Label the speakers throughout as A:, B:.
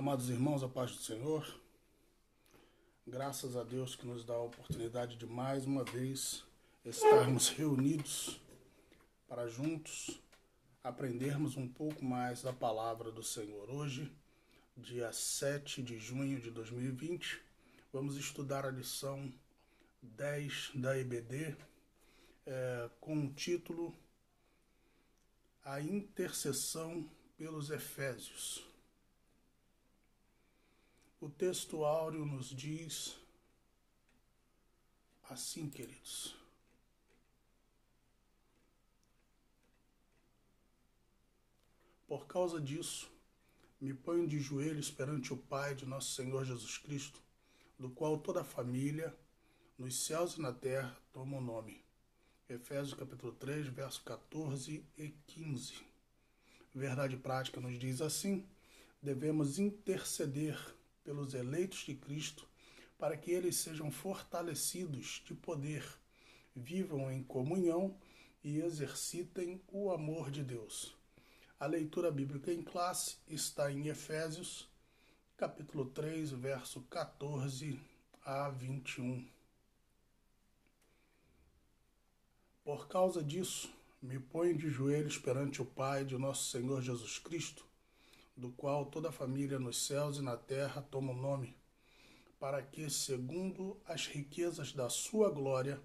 A: Amados irmãos, a paz do Senhor, graças a Deus que nos dá a oportunidade de mais uma vez estarmos reunidos para juntos aprendermos um pouco mais da palavra do Senhor. Hoje, dia 7 de junho de 2020, vamos estudar a lição 10 da EBD com o título A Intercessão pelos Efésios. O texto áureo nos diz assim, queridos: por causa disso, me ponho de joelhos perante o Pai de nosso Senhor Jesus Cristo, do qual toda a família, nos céus e na terra, toma o nome. Efésios capítulo 3, versos 14 e 15. Verdade prática nos diz assim: devemos interceder pelos eleitos de Cristo, para que eles sejam fortalecidos de poder, vivam em comunhão e exercitem o amor de Deus. A leitura bíblica em classe está em Efésios, capítulo 3, verso 14 a 21. Por causa disso, me ponho de joelhos perante o Pai de nosso Senhor Jesus Cristo, do qual toda a família nos céus e na terra toma o nome, para que, segundo as riquezas da sua glória,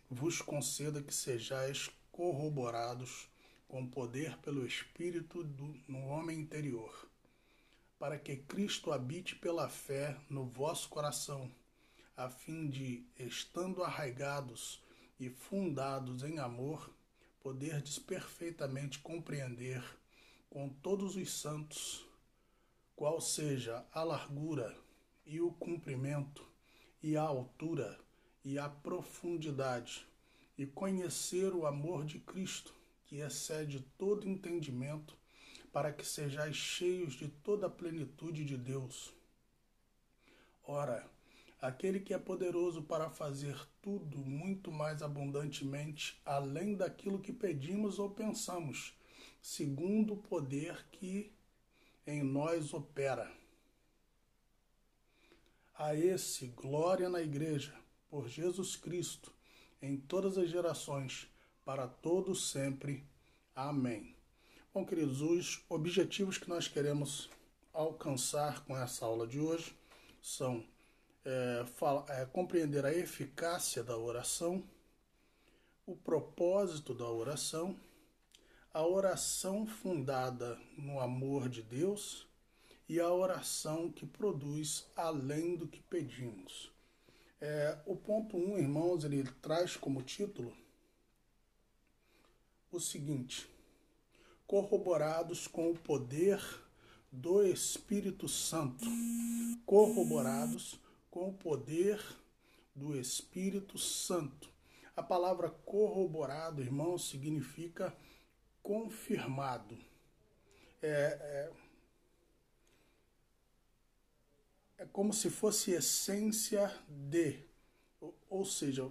A: vos conceda que sejais corroborados com poder pelo Espírito no homem interior, para que Cristo habite pela fé no vosso coração, a fim de, estando arraigados e fundados em amor, poderdes perfeitamente compreender com todos os santos qual seja a largura e o comprimento e a altura e a profundidade, e conhecer o amor de Cristo, que excede todo entendimento, para que sejais cheios de toda a plenitude de Deus. Ora, aquele que é poderoso para fazer tudo muito mais abundantemente, além daquilo que pedimos ou pensamos, segundo o poder que em nós opera. A esse, glória na Igreja, por Jesus Cristo, em todas as gerações, para todos sempre. Amém. Bom, queridos, os objetivos que nós queremos alcançar com essa aula de hoje são compreender a eficácia da oração, o propósito da oração, a oração fundada no amor de Deus e a oração que produz além do que pedimos. O ponto 1, irmãos, ele traz como título o seguinte: corroborados com o poder do Espírito Santo. Corroborados com o poder do Espírito Santo. A palavra corroborado, irmãos, significa confirmado. É como se fosse essência de, ou seja,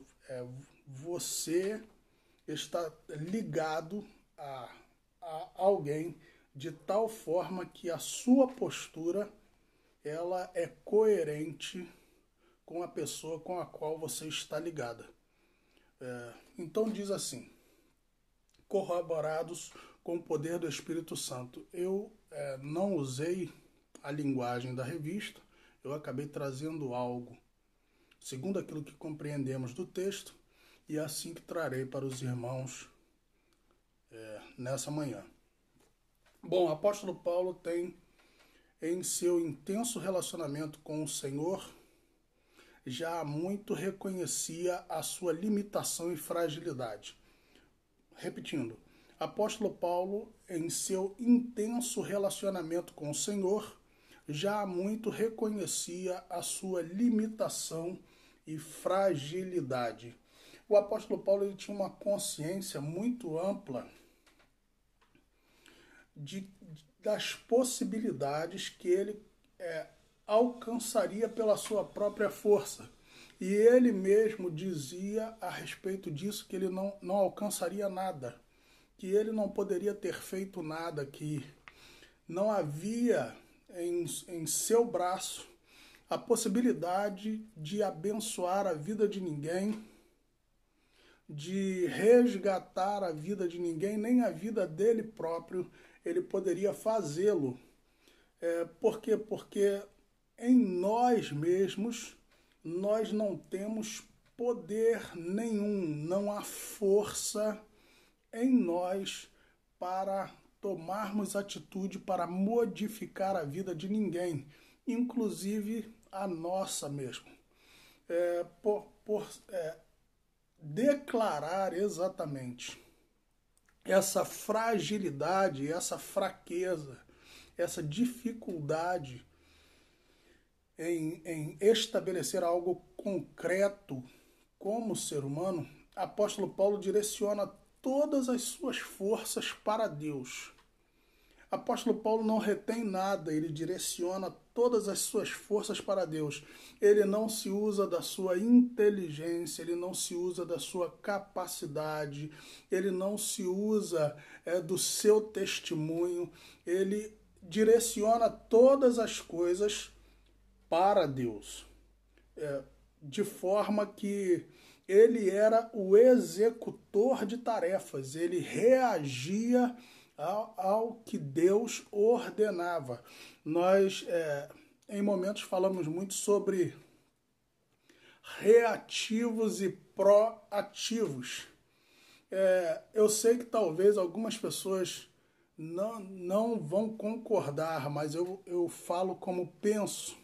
A: você está ligado a alguém de tal forma que a sua postura ela é coerente com a pessoa com a qual você está ligada. Então diz assim: corroborados com o poder do Espírito Santo. Eu não usei a linguagem da revista, eu acabei trazendo algo segundo aquilo que compreendemos do texto, e é assim que trarei para os irmãos nessa manhã. Bom, o apóstolo Paulo tem, em seu intenso relacionamento com o Senhor, já há muito reconhecia a sua limitação e fragilidade. Repetindo, apóstolo Paulo, em seu intenso relacionamento com o Senhor, já há muito reconhecia a sua limitação e fragilidade. O apóstolo Paulo ele tinha uma consciência muito ampla das possibilidades que ele alcançaria pela sua própria força. E ele mesmo dizia a respeito disso que ele não alcançaria nada, que ele não poderia ter feito nada, que não havia em seu braço a possibilidade de abençoar a vida de ninguém, de resgatar a vida de ninguém, nem a vida dele próprio, ele poderia fazê-lo. Por quê? Porque em nós mesmos, nós não temos poder nenhum, não há força em nós para tomarmos atitude para modificar a vida de ninguém, inclusive a nossa mesmo. Por declarar exatamente essa fragilidade, essa fraqueza, essa dificuldade em estabelecer algo concreto como ser humano, apóstolo Paulo direciona todas as suas forças para Deus. Apóstolo Paulo não retém nada, ele direciona todas as suas forças para Deus. Ele não se usa da sua inteligência, ele não se usa da sua capacidade, ele não se usa do seu testemunho, ele direciona todas as coisas para Deus, de forma que ele era o executor de tarefas, ele reagia ao que Deus ordenava. Nós, em momentos, falamos muito sobre reativos e proativos. Eu sei que talvez algumas pessoas não vão concordar, mas eu falo como penso.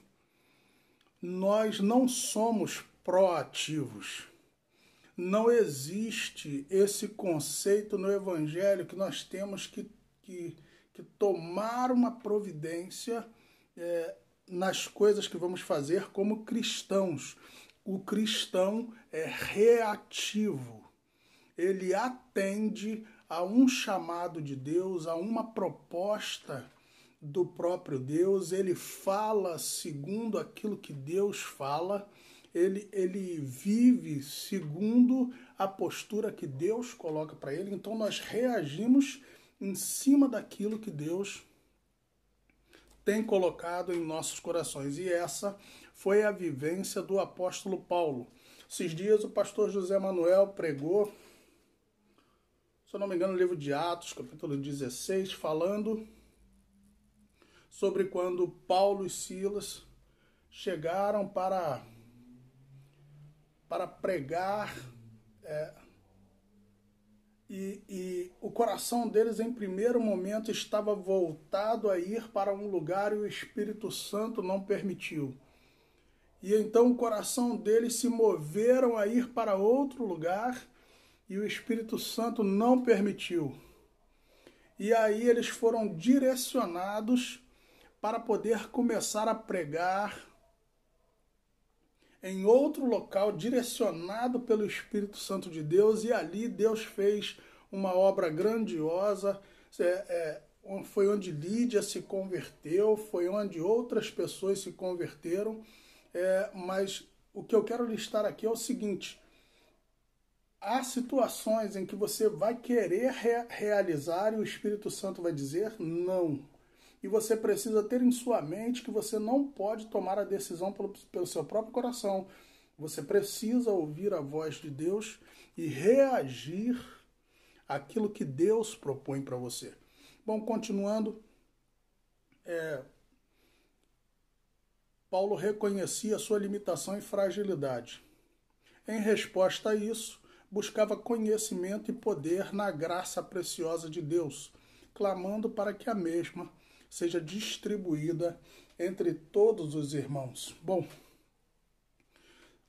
A: Nós não somos proativos. Não existe esse conceito no Evangelho que nós temos que tomar uma providência nas coisas que vamos fazer como cristãos. O cristão é reativo. Ele atende a um chamado de Deus, a uma proposta do próprio Deus. Ele fala segundo aquilo que Deus fala. Ele vive segundo a postura que Deus coloca para ele. Então nós reagimos em cima daquilo que Deus tem colocado em nossos corações. E essa foi a vivência do apóstolo Paulo. Esses dias o pastor José Manuel pregou, se eu não me engano, no livro de Atos, capítulo 16, falando sobre quando Paulo e Silas chegaram para pregar, e o coração deles em primeiro momento estava voltado a ir para um lugar e o Espírito Santo não permitiu. E então o coração deles se moveram a ir para outro lugar e o Espírito Santo não permitiu. E aí eles foram direcionados para poder começar a pregar em outro local, direcionado pelo Espírito Santo de Deus, e ali Deus fez uma obra grandiosa. Foi onde Lídia se converteu, foi onde outras pessoas se converteram, mas o que eu quero listar aqui é o seguinte: há situações em que você vai querer realizar e o Espírito Santo vai dizer não. E você precisa ter em sua mente que você não pode tomar a decisão pelo seu próprio coração. Você precisa ouvir a voz de Deus e reagir àquilo que Deus propõe para você. Bom, continuando, Paulo reconhecia sua limitação e fragilidade. Em resposta a isso, buscava conhecimento e poder na graça preciosa de Deus, clamando para que a mesma seja distribuída entre todos os irmãos. Bom,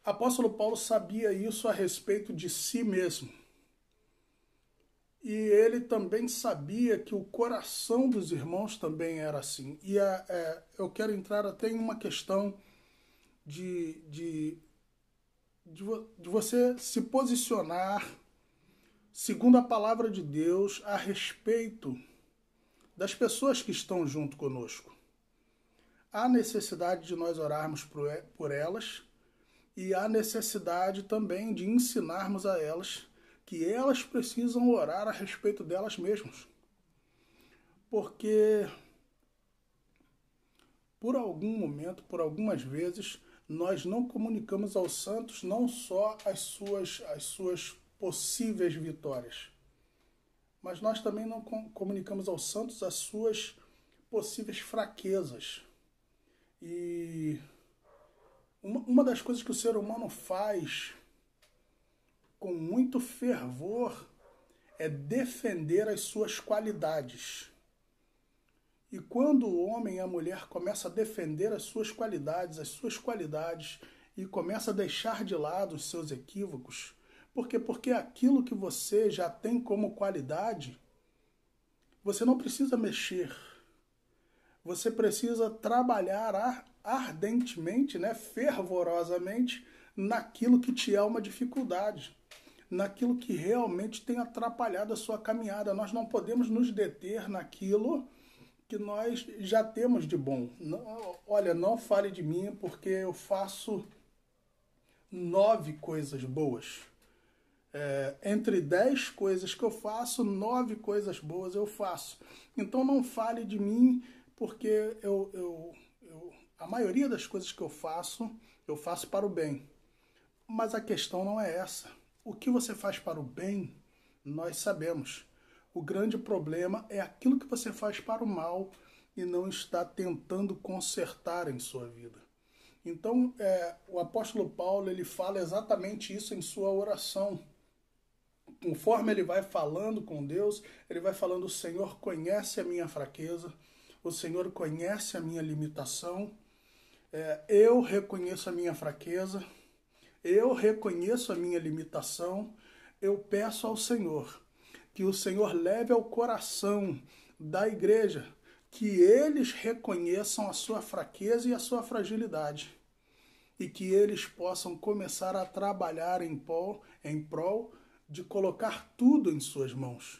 A: apóstolo Paulo sabia isso a respeito de si mesmo. E ele também sabia que o coração dos irmãos também era assim. E eu quero entrar até em uma questão de você se posicionar segundo a palavra de Deus a respeito das pessoas que estão junto conosco. Há necessidade de nós orarmos por elas e há necessidade também de ensinarmos a elas que elas precisam orar a respeito delas mesmas. Porque por algum momento, por algumas vezes, nós não comunicamos aos santos não só as suas possíveis vitórias, mas nós também não comunicamos aos santos as suas possíveis fraquezas. E uma das coisas que o ser humano faz com muito fervor é defender as suas qualidades. E quando o homem e a mulher começam a defender as suas qualidades, e começa a deixar de lado os seus equívocos, por quê? Porque aquilo que você já tem como qualidade, você não precisa mexer. Você precisa trabalhar ardentemente, né, fervorosamente, naquilo que te é uma dificuldade, naquilo que realmente tem atrapalhado a sua caminhada. Nós não podemos nos deter naquilo que nós já temos de bom. Olha, não fale de mim porque eu faço 9 coisas boas. Entre 10 coisas que eu faço, 9 coisas boas eu faço. Então não fale de mim porque a maioria das coisas que eu faço para o bem. Mas a questão não é essa. O que você faz para o bem, nós sabemos. O grande problema é aquilo que você faz para o mal e não está tentando consertar em sua vida. Então, o apóstolo Paulo ele fala exatamente isso em sua oração. Conforme ele vai falando com Deus, ele vai falando: o Senhor conhece a minha fraqueza, o Senhor conhece a minha limitação, eu reconheço a minha fraqueza, eu reconheço a minha limitação, eu peço ao Senhor que o Senhor leve ao coração da igreja que eles reconheçam a sua fraqueza e a sua fragilidade e que eles possam começar a trabalhar em prol de colocar tudo em suas mãos.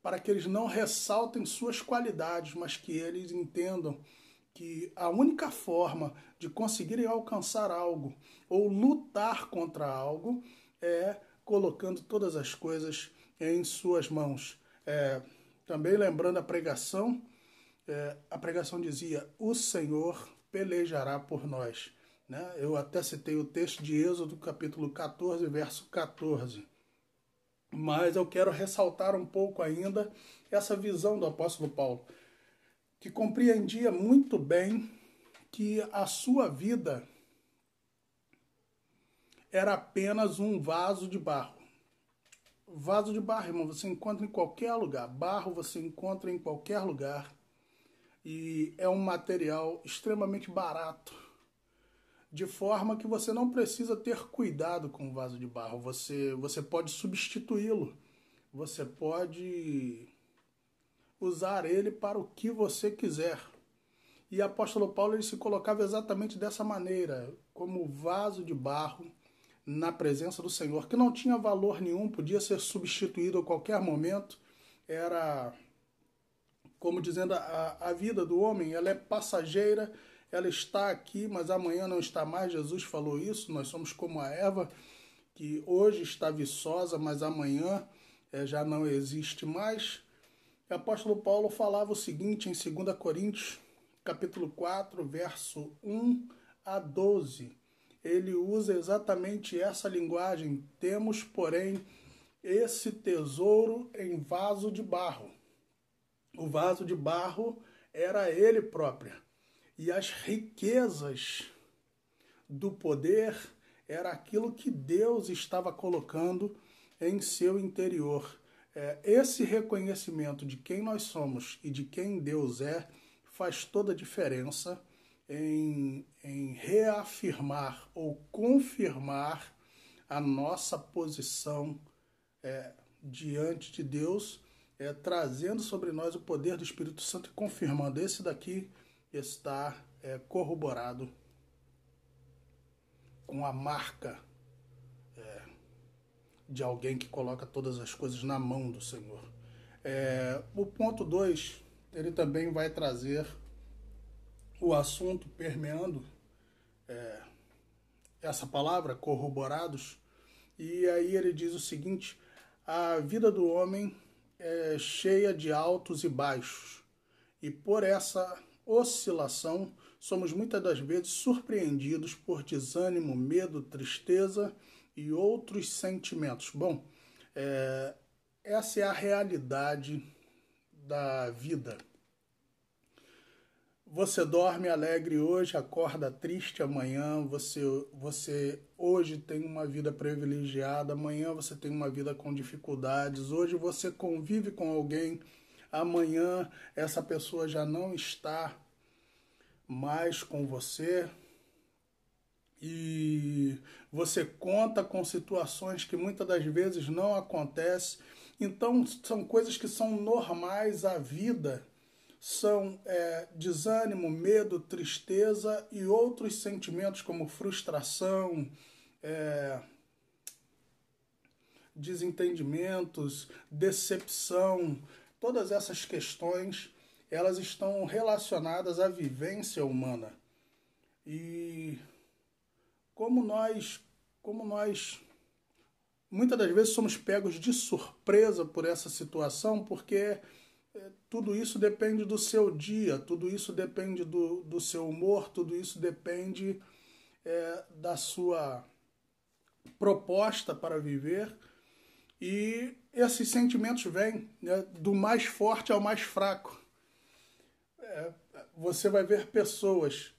A: Para que eles não ressaltem suas qualidades, mas que eles entendam que a única forma de conseguirem alcançar algo ou lutar contra algo é colocando todas as coisas em suas mãos. Também lembrando a pregação dizia: o Senhor pelejará por nós. Né? Eu até citei o texto de Êxodo, capítulo 14, verso 14. Mas eu quero ressaltar um pouco ainda essa visão do apóstolo Paulo, que compreendia muito bem que a sua vida era apenas um vaso de barro. Vaso de barro, irmão, você encontra em qualquer lugar. Barro você encontra em qualquer lugar. E é um material extremamente barato. De forma que você não precisa ter cuidado com o vaso de barro. Você pode substituí-lo. Você pode usar ele para o que você quiser. E o apóstolo Paulo ele se colocava exatamente dessa maneira, como vaso de barro na presença do Senhor, que não tinha valor nenhum, podia ser substituído a qualquer momento. Era como dizendo, a vida do homem, ela é passageira, ela está aqui, mas amanhã não está mais. Jesus falou isso. Nós somos como a erva, que hoje está viçosa, mas amanhã já não existe mais. O apóstolo Paulo falava o seguinte em 2 Coríntios, capítulo 4, verso 1 a 12. Ele usa exatamente essa linguagem: temos, porém, esse tesouro em vaso de barro. O vaso de barro era ele próprio. E as riquezas do poder era aquilo que Deus estava colocando em seu interior. Esse reconhecimento de quem nós somos e de quem Deus faz toda a diferença em reafirmar ou confirmar a nossa posição diante de Deus, trazendo sobre nós o poder do Espírito Santo e confirmando: esse daqui está corroborado com a marca de alguém que coloca todas as coisas na mão do Senhor. O ponto 2, ele também vai trazer o assunto permeando essa palavra, corroborados, e aí ele diz o seguinte: a vida do homem é cheia de altos e baixos, e por essa oscilação, somos muitas das vezes surpreendidos por desânimo, medo, tristeza e outros sentimentos. Bom, essa é a realidade da vida. Você dorme alegre hoje, acorda triste amanhã, você hoje tem uma vida privilegiada, amanhã você tem uma vida com dificuldades, hoje você convive com alguém, amanhã essa pessoa já não está mais com você e você conta com situações que muitas das vezes não acontecem. Então são coisas que são normais à vida. São desânimo, medo, tristeza e outros sentimentos como frustração, desentendimentos, decepção. Todas essas questões, elas estão relacionadas à vivência humana. E como nós muitas das vezes somos pegos de surpresa por essa situação, porque tudo isso depende do seu dia, tudo isso depende do seu humor, tudo isso depende da sua proposta para viver. E esses sentimentos vêm, né, do mais forte ao mais fraco. Você vai ver pessoas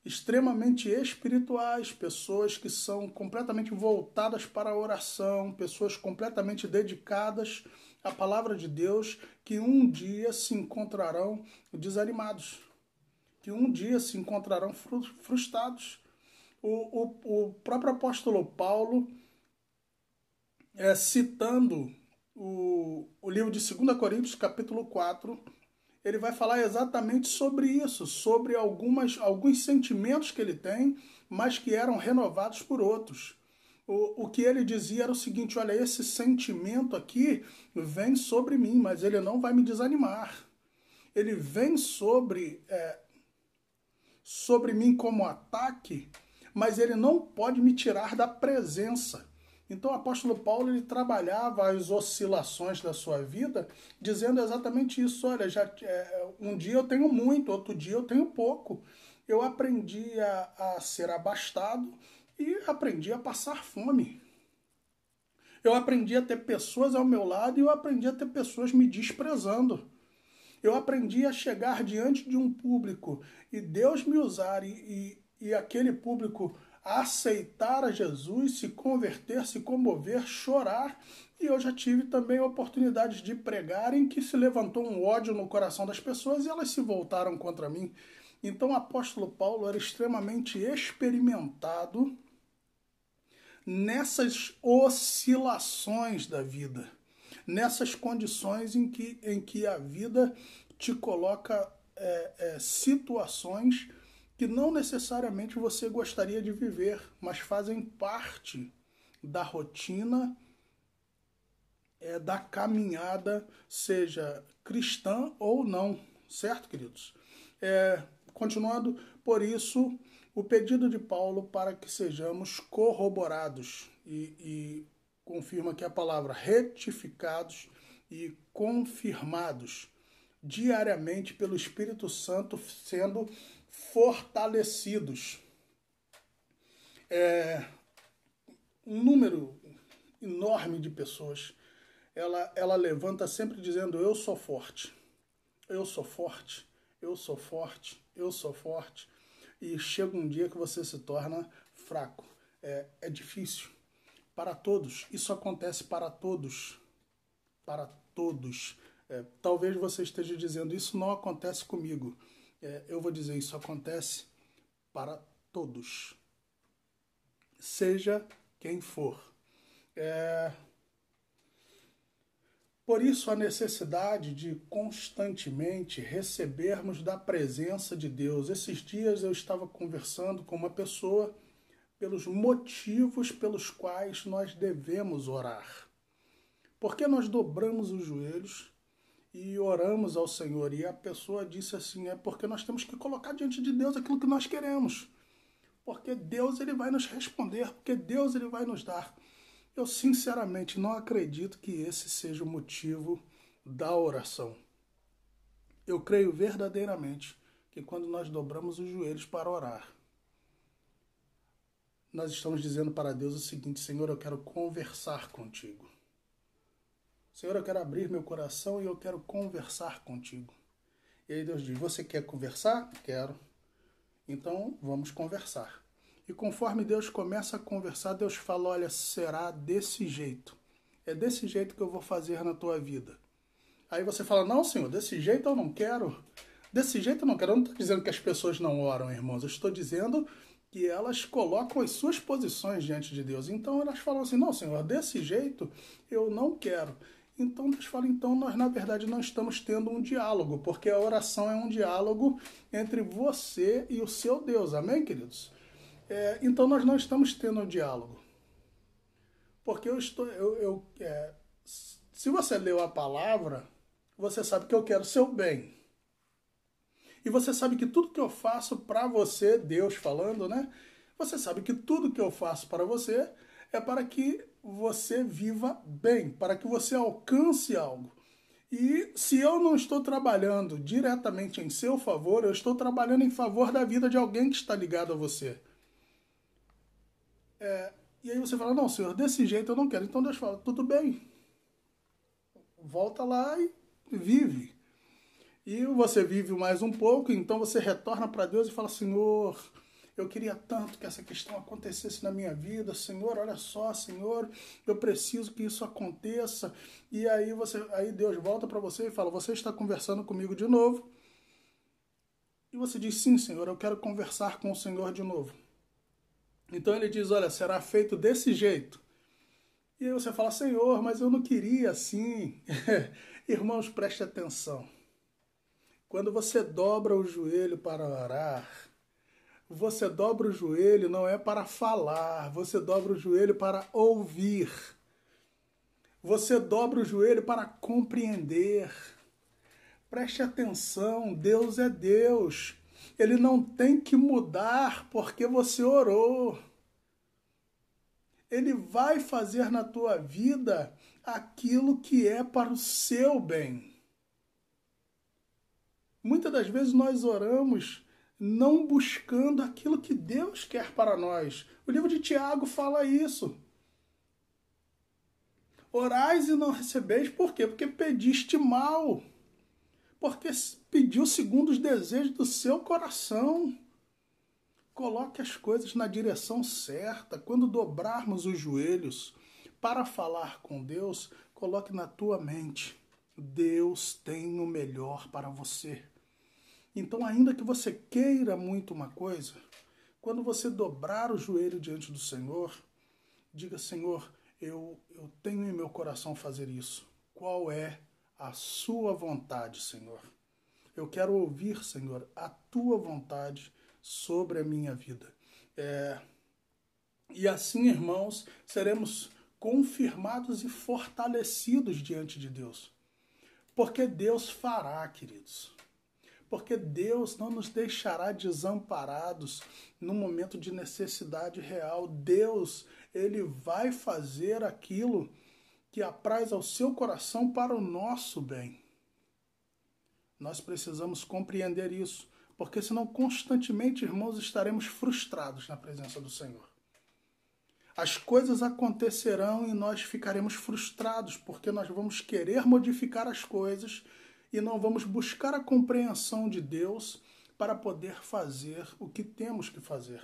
A: extremamente espirituais, pessoas que são completamente voltadas para a oração, pessoas completamente dedicadas à palavra de Deus, que um dia se encontrarão desanimados, que um dia se encontrarão frustrados. O próprio apóstolo Paulo, citando o livro de 2 Coríntios, capítulo 4, ele vai falar exatamente sobre isso, sobre alguns sentimentos que ele tem, mas que eram renovados por outros. O que ele dizia era o seguinte: olha, esse sentimento aqui vem sobre mim, mas ele não vai me desanimar. Ele vem sobre mim como ataque, mas ele não pode me tirar da presença. Então o apóstolo Paulo, ele trabalhava as oscilações da sua vida, dizendo exatamente isso. Olha, um dia eu tenho muito, outro dia eu tenho pouco. Eu aprendi a ser abastado e aprendi a passar fome. Eu aprendi a ter pessoas ao meu lado e eu aprendi a ter pessoas me desprezando. Eu aprendi a chegar diante de um público e Deus me usar e aquele público aceitar a Jesus, se converter, se comover, chorar. E eu já tive também oportunidades de pregar em que se levantou um ódio no coração das pessoas e elas se voltaram contra mim. Então o apóstolo Paulo era extremamente experimentado nessas oscilações da vida, nessas condições em que a vida te coloca situações que não necessariamente você gostaria de viver, mas fazem parte da rotina, da caminhada, seja cristã ou não, certo, queridos? Continuando, por isso, o pedido de Paulo para que sejamos corroborados, e confirma aqui a palavra retificados e confirmados diariamente pelo Espírito Santo, sendo fortalecidos. Um número enorme de pessoas, ela levanta sempre dizendo: eu sou forte, eu sou forte, eu sou forte, eu sou forte. E chega um dia que você se torna fraco. É difícil. Para todos. Isso acontece para todos. Para todos. Talvez você esteja dizendo: isso não acontece comigo. Eu vou dizer: isso acontece para todos. Seja quem for. Por isso a necessidade de constantemente recebermos da presença de Deus. Esses dias eu estava conversando com uma pessoa pelos motivos pelos quais nós devemos orar. Porque nós dobramos os joelhos e oramos ao Senhor. E a pessoa disse assim: é porque nós temos que colocar diante de Deus aquilo que nós queremos. Porque Deus, ele vai nos responder, porque Deus, ele vai nos dar. Eu sinceramente não acredito que esse seja o motivo da oração. Eu creio verdadeiramente que quando nós dobramos os joelhos para orar, nós estamos dizendo para Deus o seguinte: Senhor, eu quero conversar contigo. Senhor, eu quero abrir meu coração e eu quero conversar contigo. E aí Deus diz: você quer conversar? Quero. Então vamos conversar. E conforme Deus começa a conversar, Deus fala: olha, será desse jeito. É desse jeito que eu vou fazer na tua vida. Aí você fala: não, Senhor, desse jeito eu não quero. Desse jeito eu não quero. Eu não estou dizendo que as pessoas não oram, irmãos. Eu estou dizendo que elas colocam as suas posições diante de Deus. Então elas falam assim: não, Senhor, desse jeito eu não quero. Então Deus fala: então nós na verdade não estamos tendo um diálogo, porque a oração é um diálogo entre você e o seu Deus. Amém, queridos? Então nós não estamos tendo um diálogo. Porque se você leu a palavra, você sabe que eu quero o seu bem. E você sabe que tudo que eu faço para você, Deus falando, né? Você sabe que tudo que eu faço para você é para que você viva bem, para que você alcance algo. E se eu não estou trabalhando diretamente em seu favor, eu estou trabalhando em favor da vida de alguém que está ligado a você. E aí você fala: não, Senhor, desse jeito eu não quero. Então Deus fala: tudo bem. Volta lá e vive. E você vive mais um pouco, então você retorna para Deus e fala: Senhor, eu queria tanto que essa questão acontecesse na minha vida. Senhor, olha só, Senhor, eu preciso que isso aconteça. E aí Deus volta para você e fala: você está conversando comigo de novo? E você diz: sim, Senhor, eu quero conversar com o Senhor de novo. Então ele diz: olha, será feito desse jeito. E aí você fala: Senhor, mas eu não queria assim. Irmãos, preste atenção. Quando você dobra o joelho para orar, você dobra o joelho não é para falar, você dobra o joelho para ouvir. Você dobra o joelho para compreender. Preste atenção, Deus é Deus. Ele não tem que mudar porque você orou. Ele vai fazer na tua vida aquilo que é para o seu bem. Muitas das vezes nós oramos não buscando aquilo que Deus quer para nós. O livro de Tiago fala isso. Orais e não recebeis, por quê? Porque pediste mal. Porque pediu segundo os desejos do seu coração. Coloque as coisas na direção certa. Quando dobrarmos os joelhos para falar com Deus, coloque na tua mente: Deus tem o melhor para você. Então, ainda que você queira muito uma coisa, quando você dobrar o joelho diante do Senhor, diga: Senhor, eu tenho em meu coração fazer isso. Qual é a sua vontade, Senhor? Eu quero ouvir, Senhor, a tua vontade sobre a minha vida. E assim, irmãos, seremos confirmados e fortalecidos diante de Deus. Porque Deus fará, queridos. Porque Deus não nos deixará desamparados no momento de necessidade real. Deus, Ele vai fazer aquilo que apraz ao seu coração para o nosso bem. Nós precisamos compreender isso, porque senão constantemente, irmãos, estaremos frustrados na presença do Senhor. As coisas acontecerão e nós ficaremos frustrados, porque nós vamos querer modificar as coisas e não vamos buscar a compreensão de Deus para poder fazer o que temos que fazer.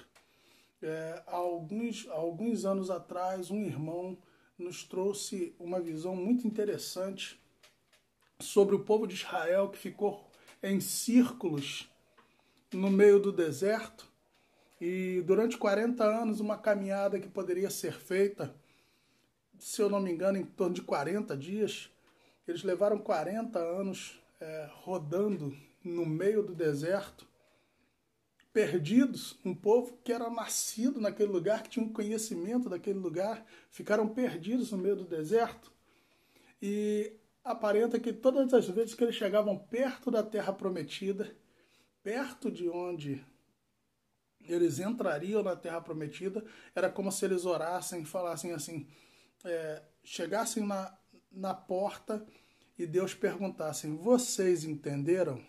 A: Há alguns anos atrás, um irmão nos trouxe uma visão muito interessante sobre o povo de Israel que ficou em círculos no meio do deserto. E durante 40 anos, uma caminhada que poderia ser feita, se eu não me engano, em torno de 40 dias, eles levaram 40 anos rodando no meio do deserto, perdidos. Um povo que era nascido naquele lugar, que tinha um conhecimento daquele lugar, ficaram perdidos no meio do deserto. E aparenta que todas as vezes que eles chegavam perto da terra prometida, perto de onde eles entrariam na terra prometida, era como se eles orassem e falassem assim, chegassem na porta e Deus perguntasse: vocês entenderam?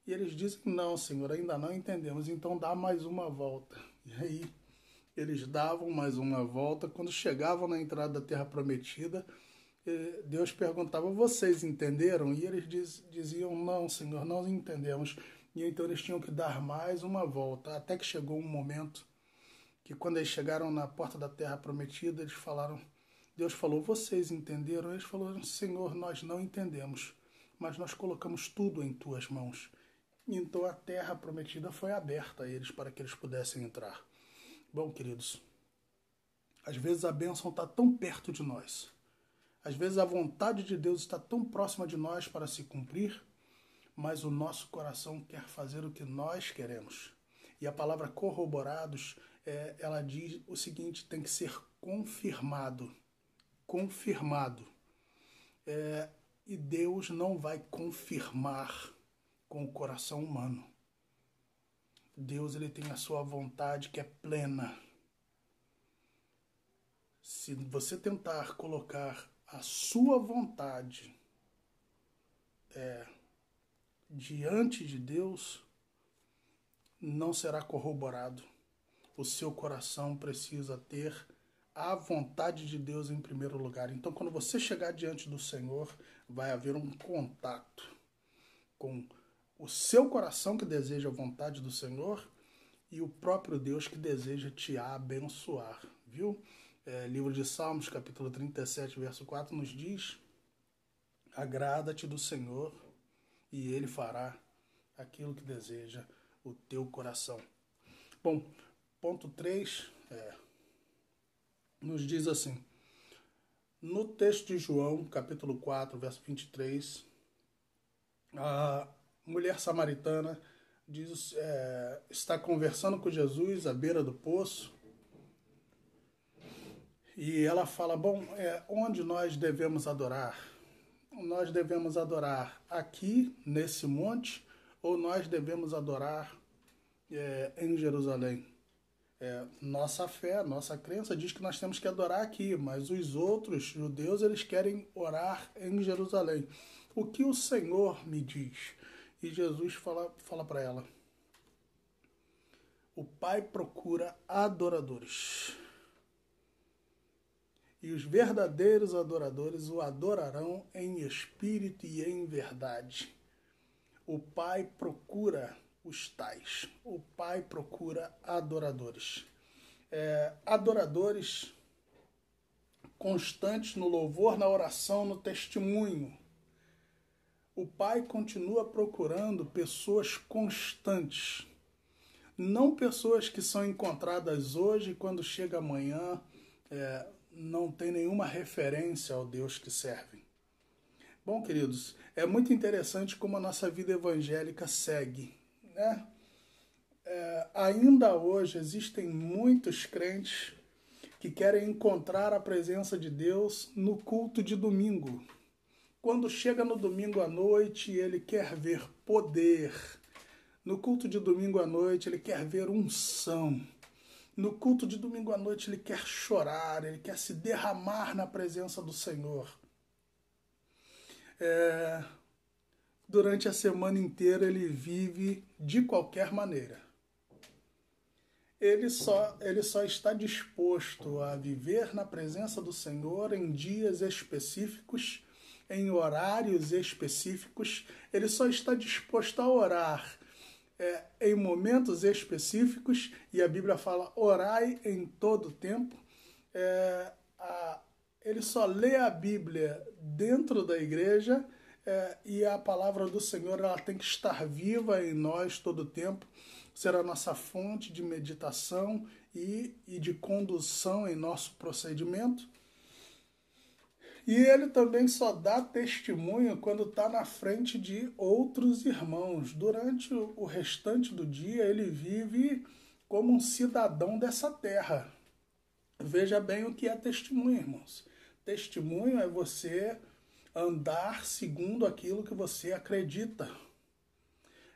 A: E eles dizem, não, Senhor, ainda não entendemos, então dá mais uma volta. E aí eles davam mais uma volta. Quando chegavam na entrada da Terra Prometida, Deus perguntava, vocês entenderam? E eles diziam, não, Senhor, não entendemos. E então eles tinham que dar mais uma volta, até que chegou um momento que quando eles chegaram na porta da Terra Prometida, eles falaram, Deus falou, vocês entenderam? Eles falaram, Senhor, nós não entendemos, mas nós colocamos tudo em tuas mãos. E então a Terra Prometida foi aberta a eles para que eles pudessem entrar. Bom, queridos, às vezes a bênção está tão perto de nós, às vezes a vontade de Deus está tão próxima de nós para se cumprir, mas o nosso coração quer fazer o que nós queremos. E a palavra corroborados, ela diz o seguinte, tem que ser confirmado. Confirmado. E Deus não vai confirmar com o coração humano. Deus, ele tem a sua vontade que é plena. Se você tentar colocar a sua vontade diante de Deus, não será corroborado. O seu coração precisa ter a vontade de Deus em primeiro lugar. Então, quando você chegar diante do Senhor, vai haver um contato com o seu coração que deseja a vontade do Senhor e o próprio Deus que deseja te abençoar, viu? Livro de Salmos, capítulo 37, verso 4, nos diz, agrada-te do Senhor e Ele fará aquilo que deseja o teu coração. Bom, ponto 3 nos diz assim, no texto de João, capítulo 4, verso 23, a mulher samaritana diz, está conversando com Jesus à beira do poço, e ela fala, bom, onde nós devemos adorar? Nós devemos adorar aqui, nesse monte, ou nós devemos adorar em Jerusalém? Nossa fé, nossa crença diz que nós temos que adorar aqui, mas os outros judeus, eles querem orar em Jerusalém. O que o Senhor me diz? E Jesus fala para ela, o Pai procura adoradores. E os verdadeiros adoradores o adorarão em espírito e em verdade. O Pai procura os tais. O Pai procura adoradores. Adoradores constantes no louvor, na oração, no testemunho. O Pai continua procurando pessoas constantes. Não pessoas que são encontradas hoje e quando chega amanhã não tem nenhuma referência ao Deus que servem. Bom, queridos, é muito interessante como a nossa vida evangélica segue, né? Ainda hoje existem muitos crentes que querem encontrar a presença de Deus no culto de domingo. Quando chega no domingo à noite, ele quer ver poder. No culto de domingo à noite, ele quer ver unção. No culto de domingo à noite, ele quer chorar, ele quer se derramar na presença do Senhor. Durante a semana inteira, ele vive de qualquer maneira. Ele só está disposto a viver na presença do Senhor em dias específicos, em horários específicos. Ele só está disposto a orar em momentos específicos, e a Bíblia fala, orai em todo tempo. Ele só lê a Bíblia dentro da igreja, e a palavra do Senhor ela tem que estar viva em nós todo o tempo, ser a nossa fonte de meditação e de condução em nosso procedimento. E ele também só dá testemunho quando está na frente de outros irmãos. Durante o restante do dia, ele vive como um cidadão dessa terra. Veja bem o que é testemunho, irmãos. Testemunho é você andar segundo aquilo que você acredita.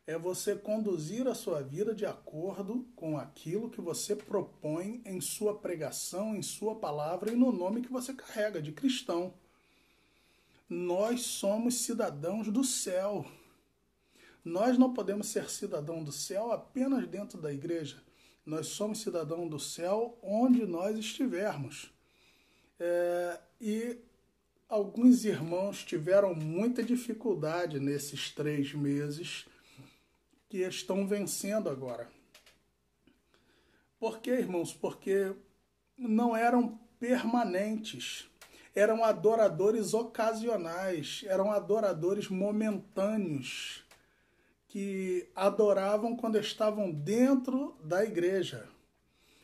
A: É você conduzir a sua vida de acordo com aquilo que você propõe em sua pregação, em sua palavra e no nome que você carrega de cristão. Nós somos cidadãos do céu. Nós não podemos ser cidadão do céu apenas dentro da igreja. Nós somos cidadão do céu onde nós estivermos. E alguns irmãos tiveram muita dificuldade nesses 3 meses que estão vencendo agora. Por quê, irmãos? Porque não eram permanentes. Eram adoradores ocasionais, eram adoradores momentâneos, que adoravam quando estavam dentro da igreja,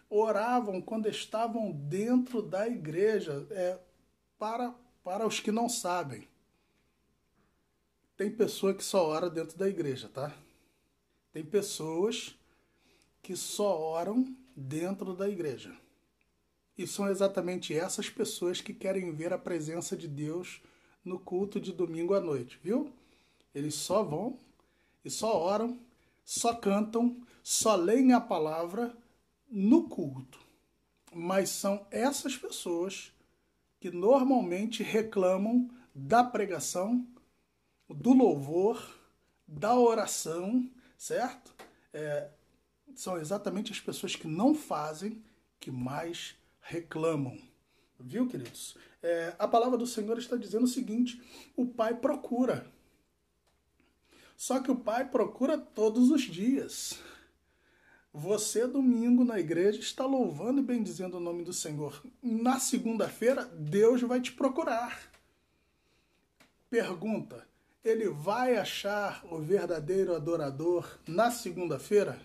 A: oravam quando estavam dentro da igreja. Para os que não sabem, tem pessoa que só ora dentro da igreja, tá? Tem pessoas que só oram dentro da igreja. E são exatamente essas pessoas que querem ver a presença de Deus no culto de domingo à noite, viu? Eles só vão e só oram, só cantam, só leem a palavra no culto. Mas são essas pessoas que normalmente reclamam da pregação, do louvor, da oração, certo? São exatamente as pessoas que não fazem que mais reclamam. Viu, queridos? A palavra do Senhor está dizendo o seguinte: o Pai procura. Só que o Pai procura todos os dias. Você, domingo, na igreja, está louvando e bendizendo o nome do Senhor. Na segunda-feira, Deus vai te procurar. Pergunta: ele vai achar o verdadeiro adorador na segunda-feira?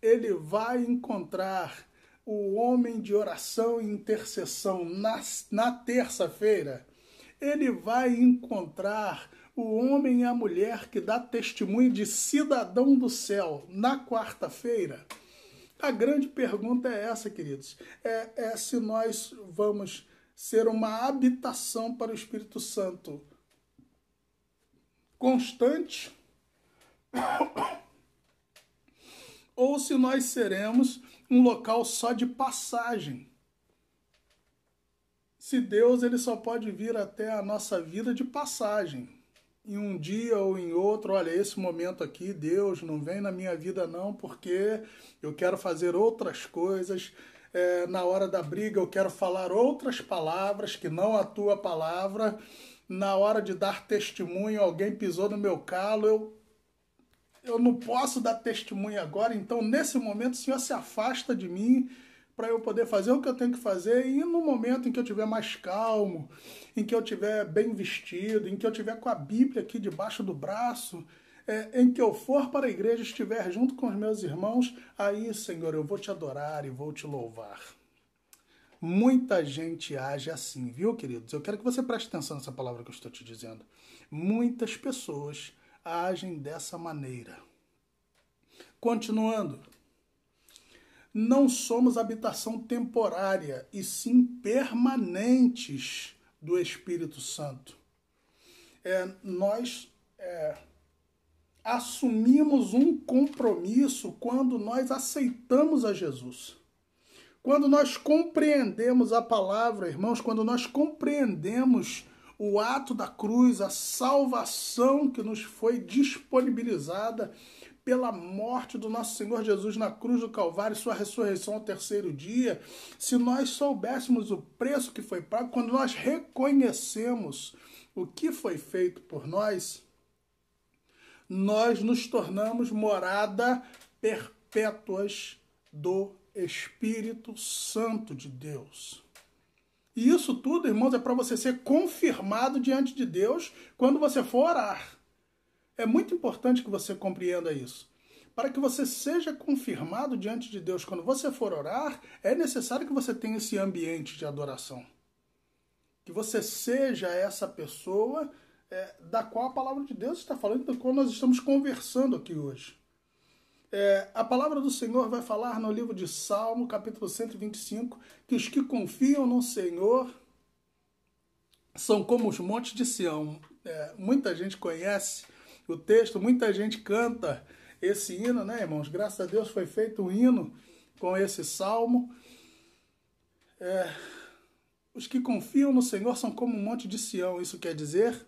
A: Ele vai encontrar o homem de oração e intercessão na terça-feira? Ele vai encontrar o homem e a mulher que dá testemunho de cidadão do céu na quarta-feira? A grande pergunta é essa, queridos. É se nós vamos ser uma habitação para o Espírito Santo constante ou se nós seremos um local só de passagem. Se Deus ele só pode vir até a nossa vida de passagem. Em um dia ou em outro, olha, esse momento aqui, Deus não vem na minha vida não, porque eu quero fazer outras coisas. Na hora da briga eu quero falar outras palavras que não a tua palavra. Na hora de dar testemunho, alguém pisou no meu calo, eu não posso dar testemunho agora, então nesse momento o Senhor se afasta de mim para eu poder fazer o que eu tenho que fazer, e no momento em que eu estiver mais calmo, em que eu estiver bem vestido, em que eu estiver com a Bíblia aqui debaixo do braço, em que eu for para a igreja, estiver junto com os meus irmãos, aí, Senhor, eu vou te adorar e vou te louvar. Muita gente age assim, viu, queridos? Eu quero que você preste atenção nessa palavra que eu estou te dizendo. Muitas pessoas agem dessa maneira. Continuando. Não somos habitação temporária, e sim permanentes do Espírito Santo. Nós assumimos um compromisso quando nós aceitamos a Jesus. Quando nós compreendemos a palavra, irmãos, quando nós compreendemos o ato da cruz, a salvação que nos foi disponibilizada pela morte do nosso Senhor Jesus na cruz do Calvário, sua ressurreição ao terceiro dia, se nós soubéssemos o preço que foi pago, quando nós reconhecemos o que foi feito por nós, nós nos tornamos morada perpétuas do Espírito Santo de Deus. E isso tudo, irmãos, é para você ser confirmado diante de Deus quando você for orar. É muito importante que você compreenda isso. Para que você seja confirmado diante de Deus quando você for orar, é necessário que você tenha esse ambiente de adoração. Que você seja essa pessoa da qual a palavra de Deus está falando, da qual nós estamos conversando aqui hoje. A palavra do Senhor vai falar no livro de Salmo, capítulo 125, que os que confiam no Senhor são como os montes de Sião. Muita gente conhece o texto, muita gente canta esse hino, né, irmãos? Graças a Deus foi feito um hino com esse salmo. Os que confiam no Senhor são como um monte de Sião. Isso quer dizer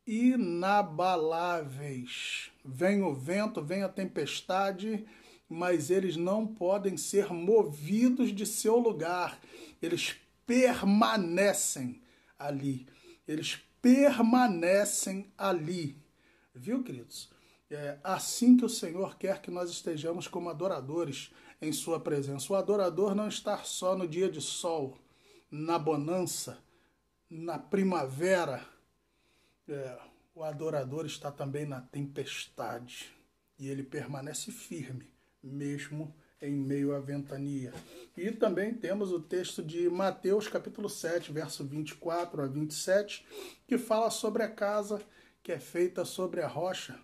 A: inabaláveis. vem o vento, vem a tempestade, mas eles não podem ser movidos de seu lugar. Eles permanecem ali. Eles permanecem ali. Viu, queridos? É assim que o Senhor quer que nós estejamos como adoradores em sua presença. O adorador não está só no dia de sol, na bonança, na primavera. O adorador está também na tempestade. E ele permanece firme, mesmo em meio à ventania. E também temos o texto de Mateus, capítulo 7, verso 24 a 27, que fala sobre a casa que é feita sobre a rocha.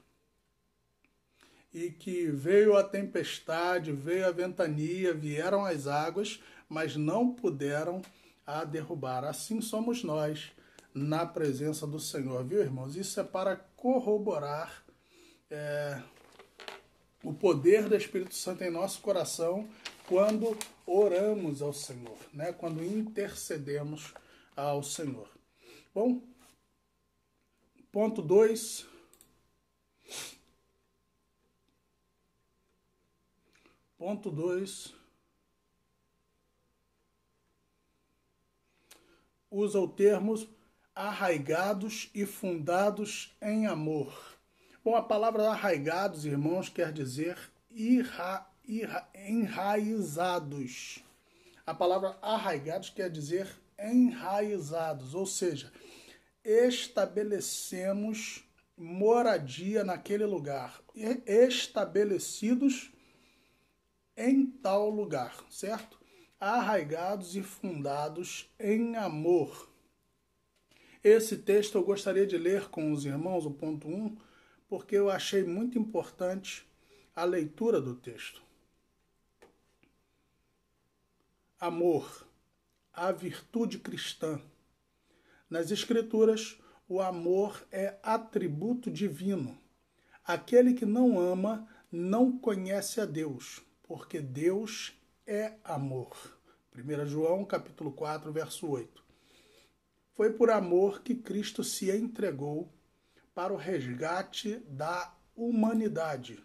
A: E que veio a tempestade, veio a ventania, vieram as águas, mas não puderam a derrubar. Assim somos nós na presença do Senhor, viu, irmãos? Isso é para corroborar o poder do Espírito Santo em nosso coração quando oramos ao Senhor, né? Quando intercedemos ao Senhor. Bom, ponto 2. Ponto 2. Usa o termo arraigados e fundados em amor. Bom, a palavra arraigados, irmãos, quer dizer enraizados. A palavra arraigados quer dizer enraizados, ou seja, estabelecemos moradia naquele lugar, estabelecidos em tal lugar, certo? Arraigados e fundados em amor. Esse texto eu gostaria de ler com os irmãos, o ponto 1, porque eu achei muito importante a leitura do texto. Amor, a virtude cristã. Nas Escrituras, o amor é atributo divino. Aquele que não ama não conhece a Deus, porque Deus é amor. 1 João, capítulo 4, verso 8. Foi por amor que Cristo se entregou para o resgate da humanidade.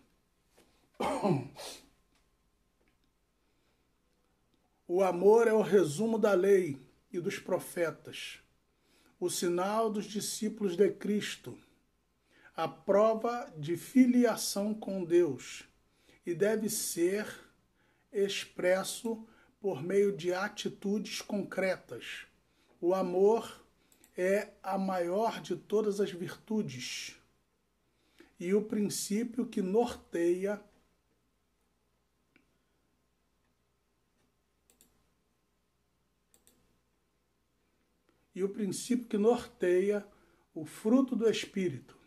A: O amor é o resumo da lei e dos profetas, o sinal dos discípulos de Cristo, a prova de filiação com Deus, e deve ser expresso por meio de atitudes concretas. O amor é a maior de todas as virtudes e o princípio que norteia o fruto do Espírito.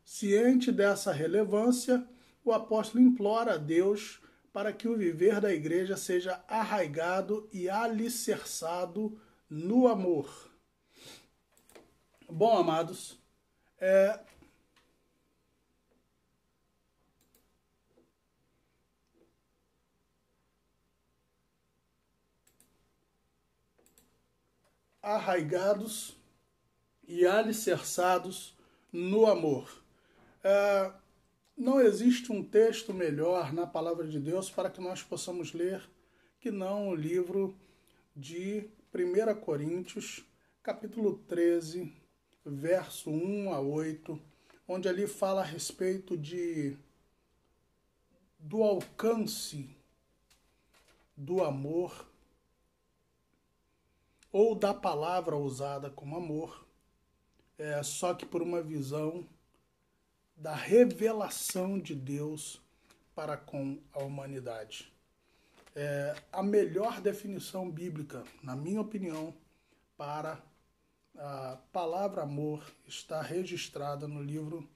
A: Ciente dessa relevância, o apóstolo implora a Deus para que o viver da igreja seja arraigado e alicerçado no amor. Bom, amados, arraigados e alicerçados no amor. Não existe um texto melhor na palavra de Deus para que nós possamos ler que não o livro de 1 Coríntios, capítulo 13, verso 1 a 8, onde ali fala a respeito do alcance do amor ou da palavra usada como amor, só que por uma visão da revelação de Deus para com a humanidade. A melhor definição bíblica, na minha opinião, para a palavra amor está registrada no livro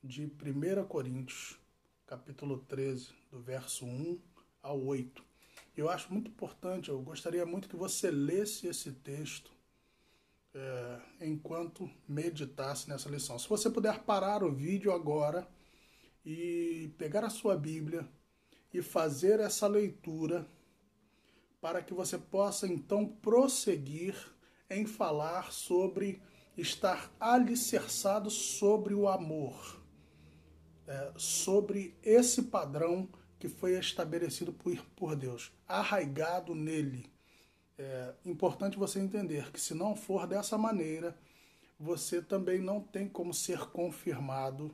A: de 1 Coríntios, capítulo 13, do verso 1 ao 8. Eu acho muito importante, eu gostaria muito que você lesse esse texto enquanto meditasse nessa lição. Se você puder parar o vídeo agora e pegar a sua Bíblia e fazer essa leitura para que você possa então prosseguir em falar sobre estar alicerçado sobre o amor, sobre esse padrão que foi estabelecido por Deus, arraigado nele. É importante você entender que se não for dessa maneira, você também não tem como ser confirmado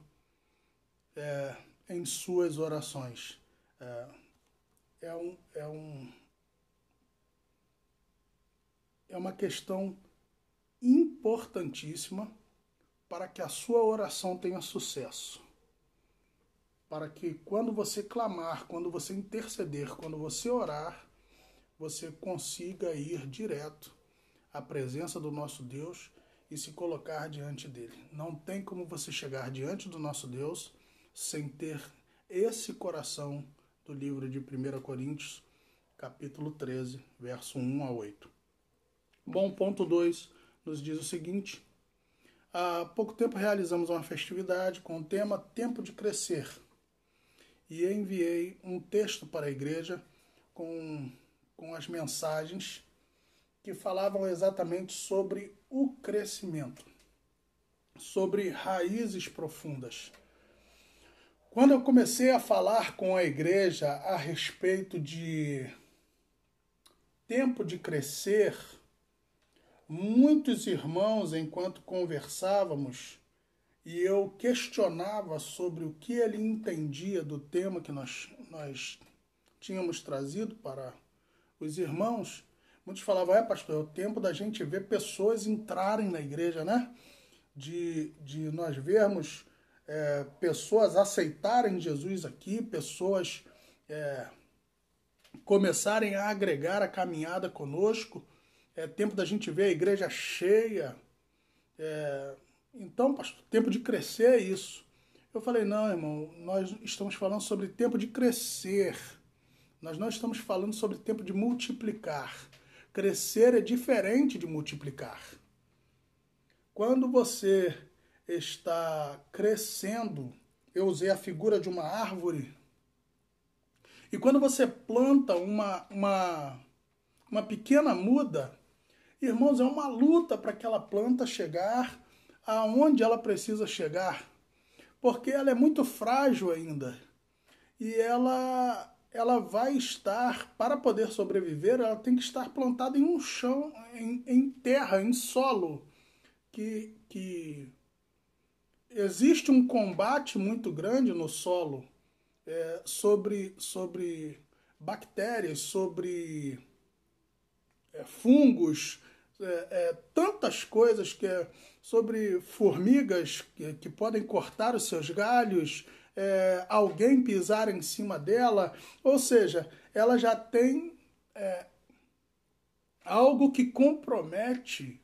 A: em suas orações. É uma questão importantíssima para que a sua oração tenha sucesso. Para que quando você clamar, quando você interceder, quando você orar, você consiga ir direto à presença do nosso Deus e se colocar diante dele. Não tem como você chegar diante do nosso Deus sem ter esse coração do livro de 1 Coríntios, capítulo 13, verso 1 a 8. Bom, ponto 2 nos diz o seguinte: há pouco tempo realizamos uma festividade com o tema Tempo de Crescer e enviei um texto para a igreja com as mensagens que falavam exatamente sobre o crescimento, sobre raízes profundas. Quando eu comecei a falar com a igreja a respeito de tempo de crescer, muitos irmãos, enquanto conversávamos, e eu questionava sobre o que ele entendia do tema que nós tínhamos trazido para os irmãos, muitos falavam, pastor, é o tempo da gente ver pessoas entrarem na igreja, né? De nós vermos pessoas aceitarem Jesus aqui, pessoas começarem a agregar a caminhada conosco, é tempo da gente ver a igreja cheia. Então, pastor, tempo de crescer é isso. Eu falei, não, irmão, nós estamos falando sobre tempo de crescer. Nós não estamos falando sobre tempo de multiplicar. Crescer é diferente de multiplicar. Quando você está crescendo, eu usei a figura de uma árvore, e quando você planta uma pequena muda, irmãos, é uma luta para aquela planta chegar aonde ela precisa chegar, porque ela é muito frágil ainda, e ela vai estar, para poder sobreviver, ela tem que estar plantada em um chão, em terra, em solo, que existe um combate muito grande no solo sobre bactérias, sobre fungos, tantas coisas, sobre formigas que podem cortar os seus galhos, alguém pisar em cima dela, ou seja, ela já tem algo que compromete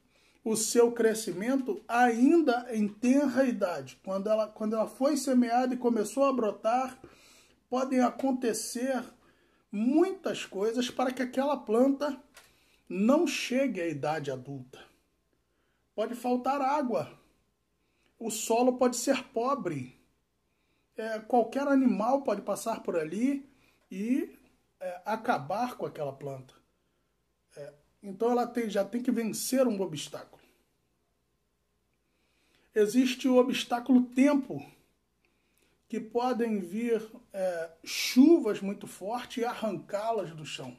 A: o seu crescimento ainda em tenra idade. Quando ela foi semeada e começou a brotar, podem acontecer muitas coisas para que aquela planta não chegue à idade adulta. Pode faltar água, o solo pode ser pobre, qualquer animal pode passar por ali e acabar com aquela planta. Então ela já tem que vencer um obstáculo. Existe o obstáculo tempo, que podem vir chuvas muito fortes e arrancá-las do chão.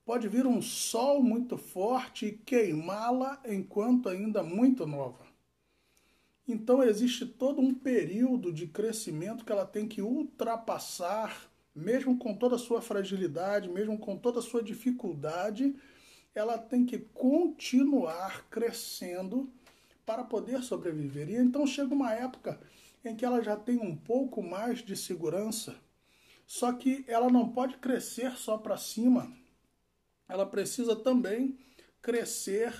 A: Pode vir um sol muito forte e queimá-la enquanto ainda muito nova. Então existe todo um período de crescimento que ela tem que ultrapassar, mesmo com toda a sua fragilidade, mesmo com toda a sua dificuldade, ela tem que continuar crescendo para poder sobreviver. E então chega uma época em que ela já tem um pouco mais de segurança, só que ela não pode crescer só para cima, ela precisa também crescer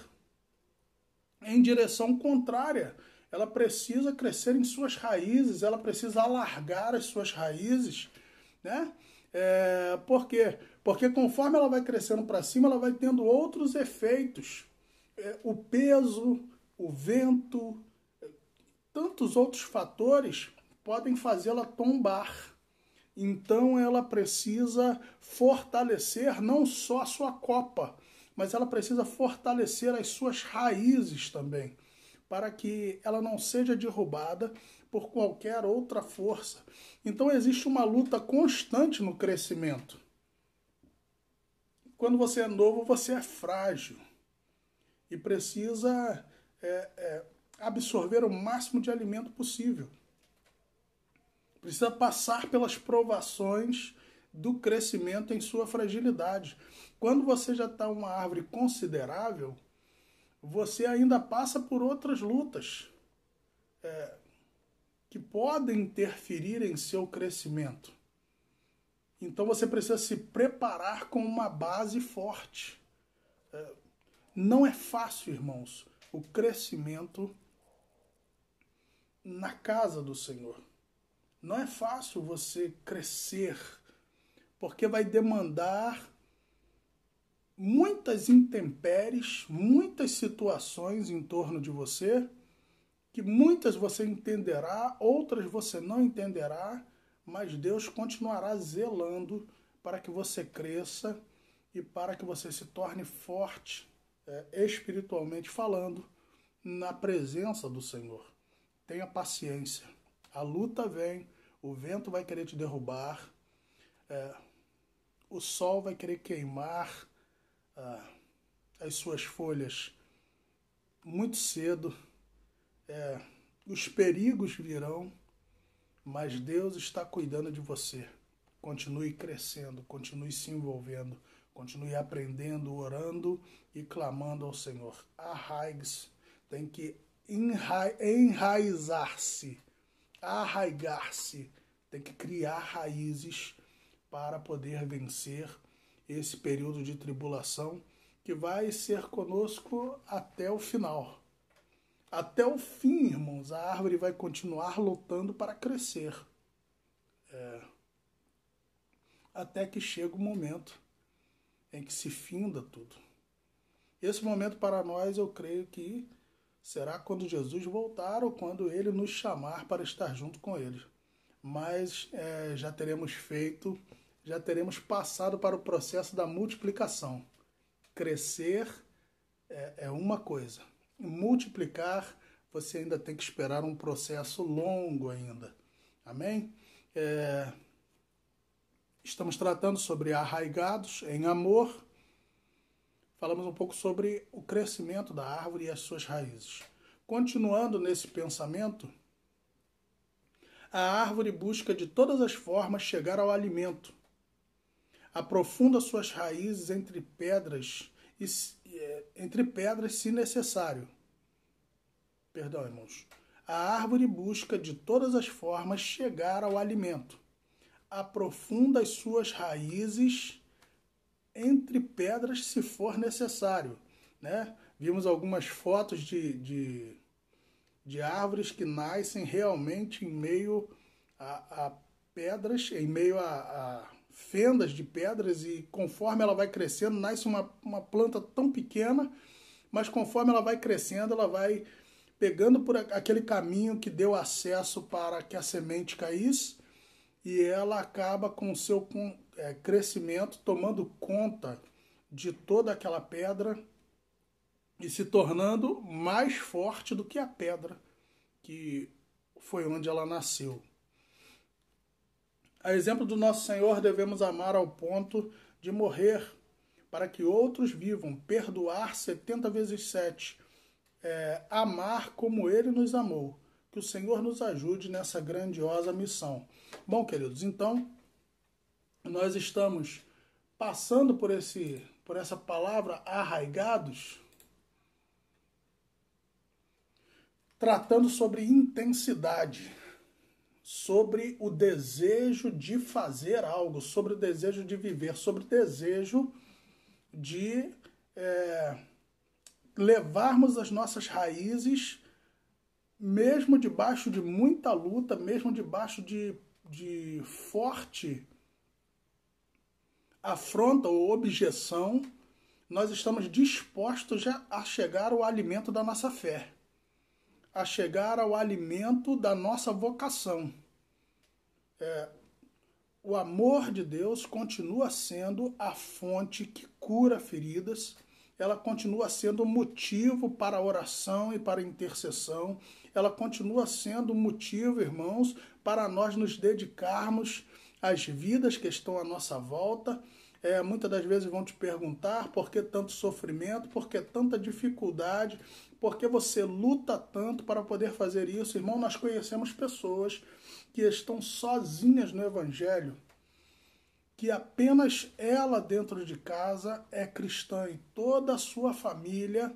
A: em direção contrária. Ela precisa crescer em suas raízes, ela precisa alargar as suas raízes, né? Por quê? Porque conforme ela vai crescendo para cima, ela vai tendo outros efeitos. O peso, o vento, tantos outros fatores podem fazê-la tombar. Então ela precisa fortalecer não só a sua copa, mas ela precisa fortalecer as suas raízes também. para que ela não seja derrubada por qualquer outra força. Então existe uma luta constante no crescimento. Quando você é novo, você é frágil e precisa absorver o máximo de alimento possível. Precisa passar pelas provações do crescimento em sua fragilidade. Quando você já está uma árvore considerável, você ainda passa por outras lutas que podem interferir em seu crescimento. Então você precisa se preparar com uma base forte. Não é fácil, irmãos, o crescimento na casa do Senhor. Não é fácil você crescer, porque vai demandar muitas intempéries, muitas situações em torno de você, que muitas você entenderá, outras você não entenderá, mas Deus continuará zelando para que você cresça e para que você se torne forte, espiritualmente falando, na presença do Senhor. Tenha paciência. A luta vem, o vento vai querer te derrubar, o sol vai querer queimar as suas folhas muito cedo, os perigos virão, mas Deus está cuidando de você. Continue crescendo, continue se envolvendo, continue aprendendo, orando e clamando ao Senhor. Arraigue-se, tem que enraizar-se, arraigar-se, tem que criar raízes para poder vencer esse período de tribulação que vai ser conosco até o final. Até o fim, irmãos, a árvore vai continuar lutando para crescer. Até que chega o momento em que se finda tudo. Esse momento para nós, eu creio que será quando Jesus voltar ou quando Ele nos chamar para estar junto com Ele. Mas já teremos passado para o processo da multiplicação. Crescer é uma coisa. Multiplicar, você ainda tem que esperar um processo longo ainda. Amém? Estamos tratando sobre arraigados em amor. Falamos um pouco sobre o crescimento da árvore e as suas raízes. Continuando nesse pensamento, a árvore busca de todas as formas chegar ao alimento. Aprofunda suas raízes entre pedras se necessário. Perdão, irmãos. A árvore busca de todas as formas chegar ao alimento. Aprofunda as suas raízes entre pedras se for necessário. Né? Vimos algumas fotos de árvores que nascem realmente em meio a pedras, em meio a fendas de pedras, e conforme ela vai crescendo, nasce uma planta tão pequena, mas conforme ela vai crescendo, ela vai pegando por aquele caminho que deu acesso para que a semente caísse, e ela acaba com o seu crescimento tomando conta de toda aquela pedra e se tornando mais forte do que a pedra que foi onde ela nasceu. A exemplo do nosso Senhor, devemos amar ao ponto de morrer para que outros vivam, perdoar 70 vezes 7, amar como Ele nos amou. Que o Senhor nos ajude nessa grandiosa missão. Bom, queridos, então, nós estamos passando por essa palavra arraigados, tratando sobre intensidade, sobre o desejo de fazer algo, sobre o desejo de viver, sobre o desejo de levarmos as nossas raízes, mesmo debaixo de muita luta, mesmo debaixo de forte afronta ou objeção, nós estamos dispostos a chegar ao alimento da nossa fé, a chegar ao alimento da nossa vocação. O amor de Deus continua sendo a fonte que cura feridas, ela continua sendo motivo para a oração e para a intercessão. Ela continua sendo motivo, irmãos, para nós nos dedicarmos às vidas que estão à nossa volta. Muitas das vezes vão te perguntar por que tanto sofrimento, por que tanta dificuldade, por que você luta tanto para poder fazer isso. Irmão, nós conhecemos pessoas que estão sozinhas no Evangelho, que apenas ela dentro de casa é cristã e toda a sua família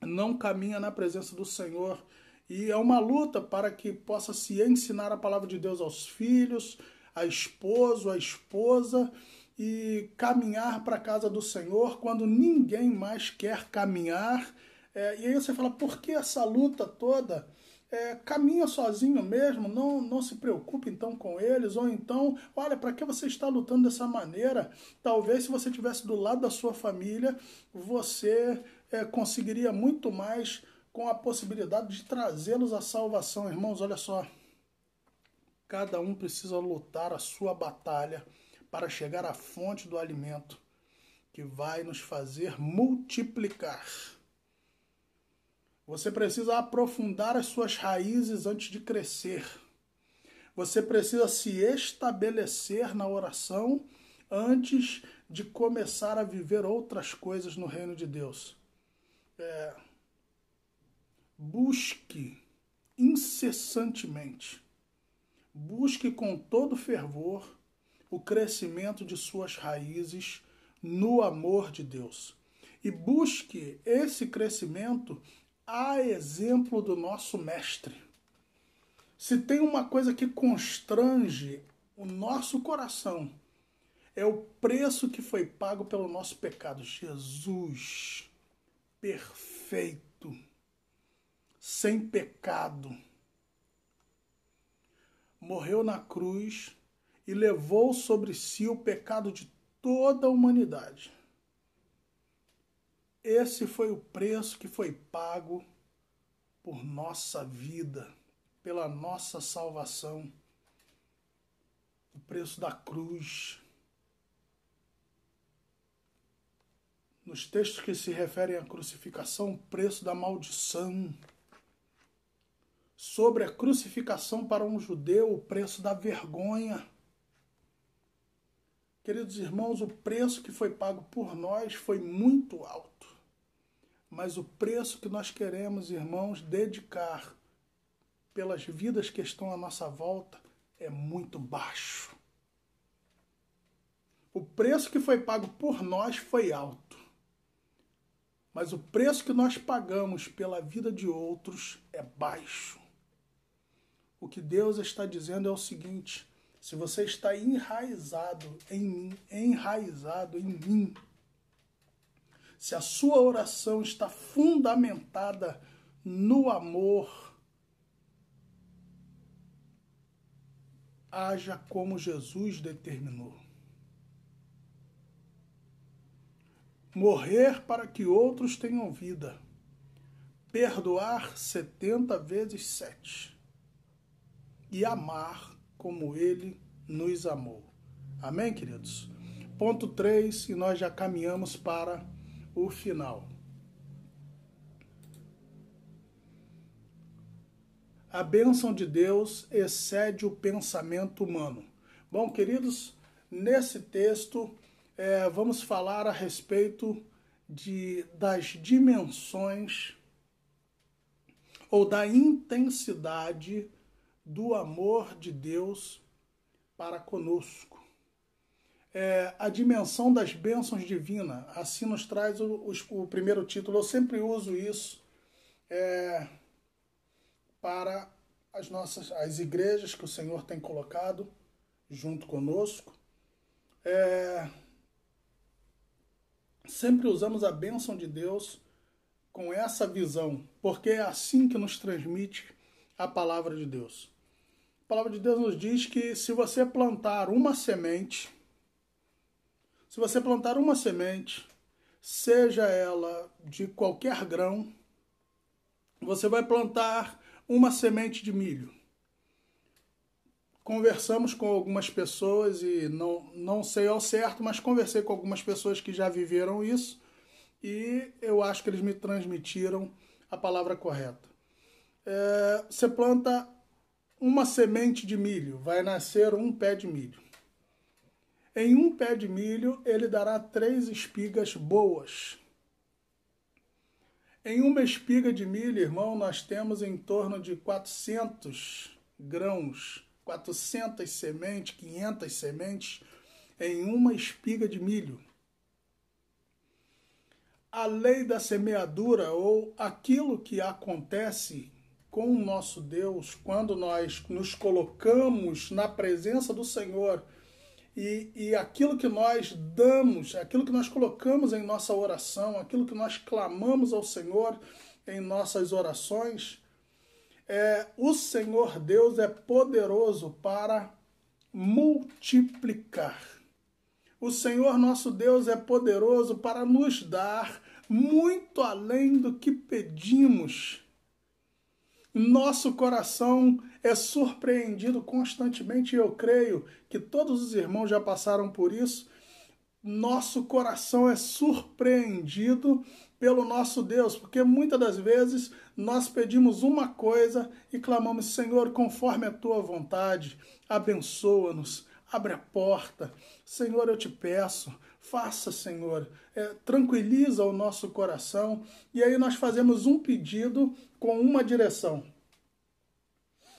A: não caminha na presença do Senhor. E é uma luta para que possa se ensinar a palavra de Deus aos filhos, a esposo, a esposa, e caminhar para a casa do Senhor quando ninguém mais quer caminhar. E aí você fala, por que essa luta toda? Caminha sozinho mesmo, não se preocupe então com eles, ou então, olha, para que você está lutando dessa maneira? Talvez se você estivesse do lado da sua família, você conseguiria muito mais com a possibilidade de trazê-los à salvação. Irmãos, olha só, cada um precisa lutar a sua batalha para chegar à fonte do alimento que vai nos fazer multiplicar. Você precisa aprofundar as suas raízes antes de crescer. Você precisa se estabelecer na oração antes de começar a viver outras coisas no reino de Deus. Busque incessantemente, busque com todo fervor o crescimento de suas raízes no amor de Deus. E busque esse crescimento a exemplo do nosso mestre. Se tem uma coisa que constrange o nosso coração, é o preço que foi pago pelo nosso pecado. Jesus, perfeito, sem pecado, morreu na cruz e levou sobre si o pecado de toda a humanidade. Esse foi o preço que foi pago por nossa vida, pela nossa salvação. O preço da cruz. Nos textos que se referem à crucificação, o preço da maldição. Sobre a crucificação para um judeu, o preço da vergonha. Queridos irmãos, o preço que foi pago por nós foi muito alto. Mas o preço que nós queremos, irmãos, dedicar pelas vidas que estão à nossa volta é muito baixo. O preço que foi pago por nós foi alto. Mas o preço que nós pagamos pela vida de outros é baixo. O que Deus está dizendo é o seguinte: se você está enraizado em mim, se a sua oração está fundamentada no amor, haja como Jesus determinou. Morrer para que outros tenham vida. Perdoar 70 vezes 7. E amar como Ele nos amou. Amém, queridos? Ponto 3, e nós já caminhamos para o final. A bênção de Deus excede o pensamento humano. Bom, queridos, nesse texto vamos falar a respeito das dimensões ou da intensidade do amor de Deus para conosco. A dimensão das bênçãos divinas, assim nos traz o primeiro título. Eu sempre uso isso para as igrejas que o Senhor tem colocado junto conosco. Sempre usamos a bênção de Deus com essa visão, porque é assim que nos transmite a palavra de Deus. A palavra de Deus nos diz que se você plantar uma semente, seja ela de qualquer grão, você vai plantar uma semente de milho. Conversamos com algumas pessoas, e não sei ao certo, mas conversei com algumas pessoas que já viveram isso, e eu acho que eles me transmitiram a palavra correta. Você planta uma semente de milho, vai nascer um pé de milho. Em um pé de milho, ele dará 3 espigas boas. Em uma espiga de milho, irmão, nós temos em torno de 400 grãos, 400 sementes, 500 sementes em uma espiga de milho. A lei da semeadura, ou aquilo que acontece com o nosso Deus quando nós nos colocamos na presença do Senhor e aquilo que nós damos, aquilo que nós colocamos em nossa oração, aquilo que nós clamamos ao Senhor em nossas orações, o Senhor Deus é poderoso para multiplicar. O Senhor nosso Deus é poderoso para nos dar muito além do que pedimos. Nosso coração é surpreendido constantemente, e eu creio que todos os irmãos já passaram por isso. Nosso coração é surpreendido pelo nosso Deus, porque muitas das vezes nós pedimos uma coisa e clamamos: Senhor, conforme a tua vontade, abençoa-nos, abre a porta. Senhor, eu te peço, faça, Senhor, tranquiliza o nosso coração. E aí nós fazemos um pedido com uma direção.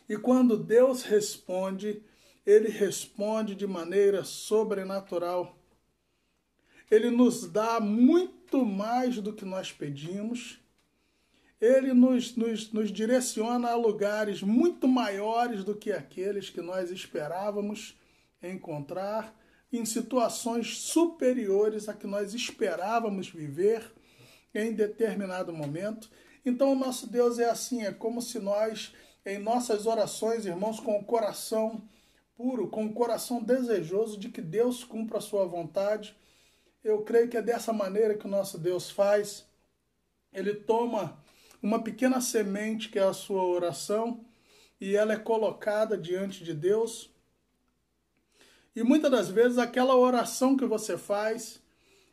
A: E quando Deus responde, Ele responde de maneira sobrenatural. Ele nos dá muito mais do que nós pedimos. Ele nos direciona a lugares muito maiores do que aqueles que nós esperávamos encontrar, em situações superiores a que nós esperávamos viver em determinado momento. Então o nosso Deus é assim, é como se nós, em nossas orações, irmãos, com o coração puro, com o coração desejoso de que Deus cumpra a sua vontade, eu creio que é dessa maneira que o nosso Deus faz. Ele toma uma pequena semente, que é a sua oração, e ela é colocada diante de Deus. E muitas das vezes aquela oração que você faz,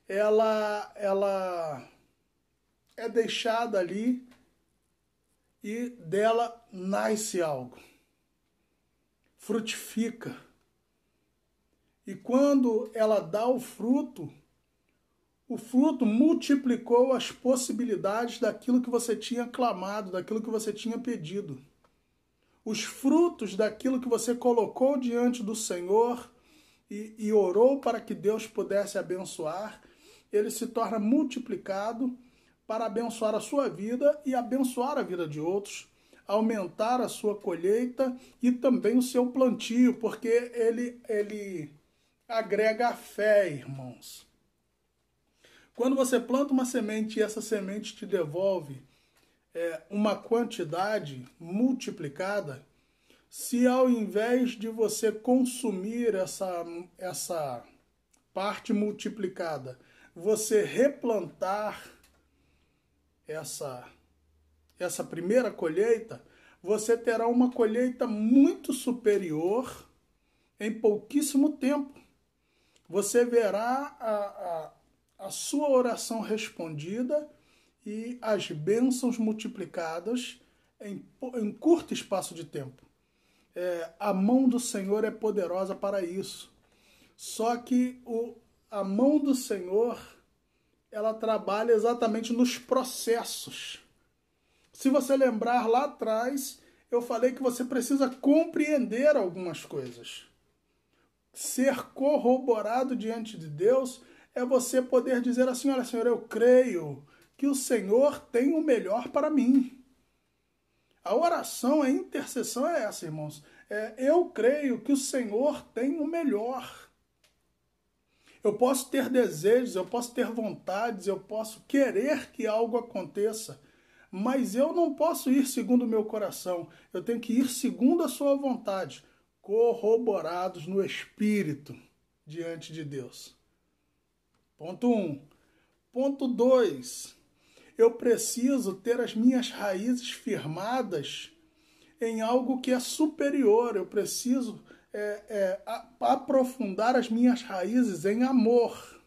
A: ela é deixada ali e dela nasce algo, frutifica. E quando ela dá o fruto multiplicou as possibilidades daquilo que você tinha clamado, daquilo que você tinha pedido. Os frutos daquilo que você colocou diante do Senhor e orou para que Deus pudesse abençoar, ele se torna multiplicado para abençoar a sua vida e abençoar a vida de outros, aumentar a sua colheita e também o seu plantio, porque ele agrega a fé, irmãos. Quando você planta uma semente e essa semente te devolve uma quantidade multiplicada, se ao invés de você consumir essa parte multiplicada, você replantar essa primeira colheita, você terá uma colheita muito superior em pouquíssimo tempo. Você verá a sua oração respondida e as bênçãos multiplicadas em curto espaço de tempo. A mão do Senhor é poderosa para isso. Só que a mão do Senhor, ela trabalha exatamente nos processos. Se você lembrar lá atrás, eu falei que você precisa compreender algumas coisas. Ser corroborado diante de Deus é você poder dizer assim: olha, Senhor, eu creio que o Senhor tem o melhor para mim. A oração, a intercessão é essa, irmãos. Eu creio que o Senhor tem o melhor. Eu posso ter desejos, eu posso ter vontades, eu posso querer que algo aconteça, mas eu não posso ir segundo o meu coração. Eu tenho que ir segundo a sua vontade, corroborados no Espírito diante de Deus. Ponto 1. Ponto 2. Eu preciso ter as minhas raízes firmadas em algo que é superior. Eu preciso aprofundar as minhas raízes em amor.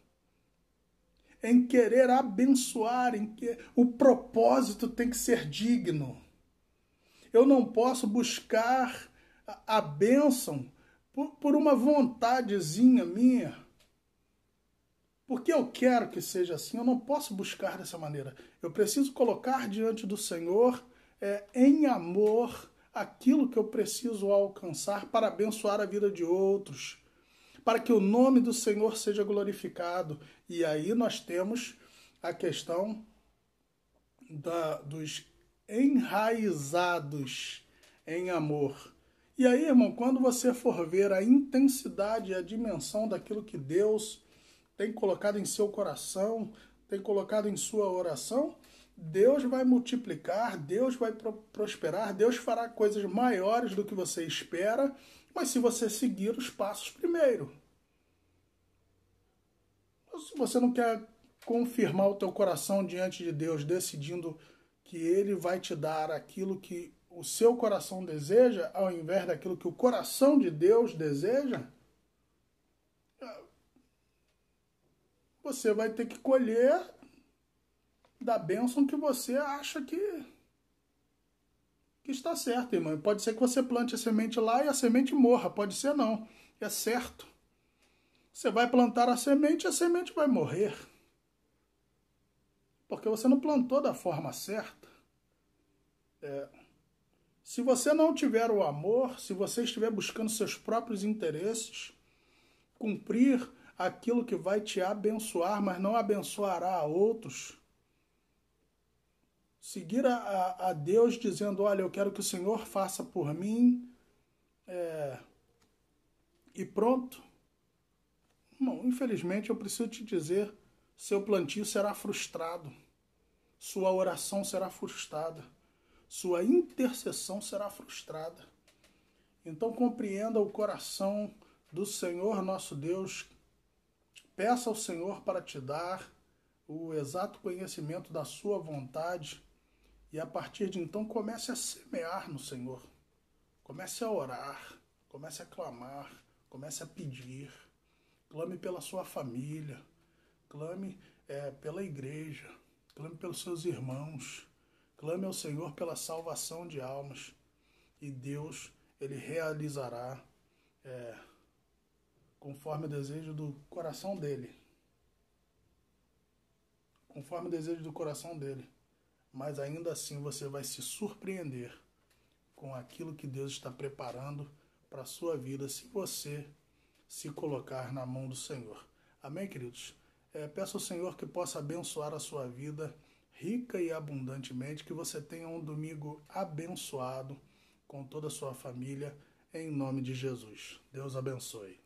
A: em querer abençoar, em que o propósito tem que ser digno. Eu não posso buscar a bênção por uma vontadezinha minha, porque eu quero que seja assim. Eu não posso buscar dessa maneira. Eu preciso colocar diante do Senhor, em amor, aquilo que eu preciso alcançar para abençoar a vida de outros, para que o nome do Senhor seja glorificado. E aí nós temos a questão dos enraizados em amor. E aí, irmão, quando você for ver a intensidade e a dimensão daquilo que Deus tem colocado em seu coração, tem colocado em sua oração, Deus vai multiplicar, Deus vai prosperar, Deus fará coisas maiores do que você espera, mas se você seguir os passos primeiro. Se você não quer confirmar o teu coração diante de Deus, decidindo que Ele vai te dar aquilo que o seu coração deseja, ao invés daquilo que o coração de Deus deseja, você vai ter que colher da bênção que você acha que está certo, irmão. Pode ser que você plante a semente lá e a semente morra. Pode ser não. É certo. Você vai plantar a semente e a semente vai morrer. Porque você não plantou da forma certa. Se você não tiver o amor, se você estiver buscando seus próprios interesses, cumprir aquilo que vai te abençoar, mas não abençoará a outros, seguir a Deus dizendo, olha, eu quero que o Senhor faça por mim, e pronto. Bom, infelizmente eu preciso te dizer, seu plantio será frustrado, sua oração será frustrada, sua intercessão será frustrada. Então compreenda o coração do Senhor nosso Deus, peça ao Senhor para te dar o exato conhecimento da sua vontade, e a partir de então comece a semear no Senhor. Comece a orar, comece a clamar, comece a pedir. Clame pela sua família, clame pela igreja, clame pelos seus irmãos, clame ao Senhor pela salvação de almas. E Deus, Ele realizará conforme o desejo do coração dEle. Conforme o desejo do coração dEle. Mas ainda assim você vai se surpreender com aquilo que Deus está preparando para a sua vida, se você se colocar na mão do Senhor. Amém, queridos? Peço ao Senhor que possa abençoar a sua vida rica e abundantemente, que você tenha um domingo abençoado com toda a sua família, em nome de Jesus. Deus abençoe.